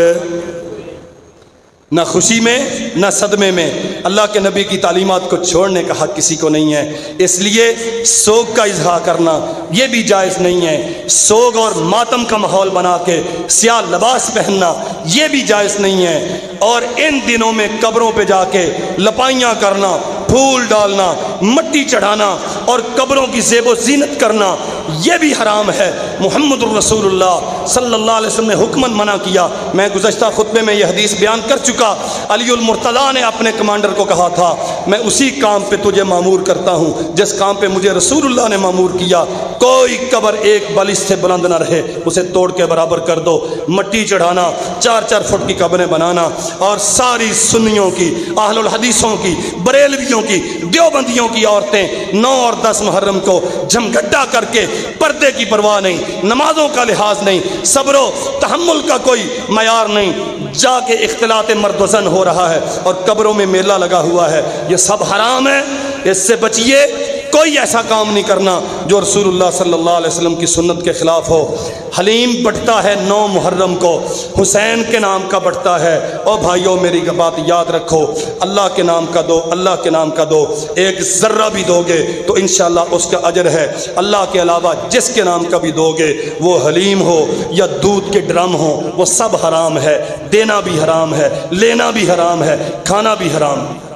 B: نہ خوشی میں نہ صدمے میں، اللہ کے نبی کی تعلیمات کو چھوڑنے کا حق کسی کو نہیں ہے۔ اس لیے سوگ کا اظہار کرنا یہ بھی جائز نہیں ہے، سوگ اور ماتم کا ماحول بنا کے سیاہ لباس پہننا یہ بھی جائز نہیں ہے، اور ان دنوں میں قبروں پہ جا کے لپائیاں کرنا، پھول ڈالنا، مٹی چڑھانا اور قبروں کی زیب و زینت کرنا یہ بھی حرام ہے۔ محمد الرسول اللہ صلی اللہ علیہ وسلم نے حکماً منع کیا۔ میں گزشتہ خطبے میں یہ حدیث بیان کر چکا، علی المرتضیٰ نے اپنے کمانڈر کو کہا تھا میں اسی کام پہ تجھے مامور کرتا ہوں جس کام پہ مجھے رسول اللہ نے مامور کیا، کوئی قبر ایک بالش سے بلند نہ رہے، اسے توڑ کے برابر کر دو، مٹی چڑھانا، 4-4 فٹ کی قبریں بنانا، اور ساری سنیوں کی، اہل الحدیثوں کی، بریلویوں کی، دیوبندیوں کی عورتیں 9 اور 10 محرم کو جھمگٹا کر کے پردے کی پرواہ نہیں، نمازوں کا لحاظ نہیں، صبر و تحمل کا کوئی معیار نہیں، جا کے اختلاط مرد و زن ہو رہا ہے اور قبروں میں میلہ لگا ہوا ہے، یہ سب حرام ہے، اس سے بچیے۔ کوئی ایسا کام نہیں کرنا جو رسول اللہ صلی اللہ علیہ وسلم کی سنت کے خلاف ہو۔ حلیم بٹتا ہے 9 محرم کو، حسین کے نام کا بٹتا ہے۔ او بھائیوں میری بات یاد رکھو، اللہ کے نام کا دو، اللہ کے نام کا دو، ایک ذرہ بھی دو گے تو انشاءاللہ اس کا اجر ہے۔ اللہ کے علاوہ جس کے نام کا بھی دو گے، وہ حلیم ہو یا دودھ کے ڈرم ہو، وہ سب حرام ہے، دینا بھی حرام ہے، لینا بھی حرام ہے، کھانا بھی حرام ہے۔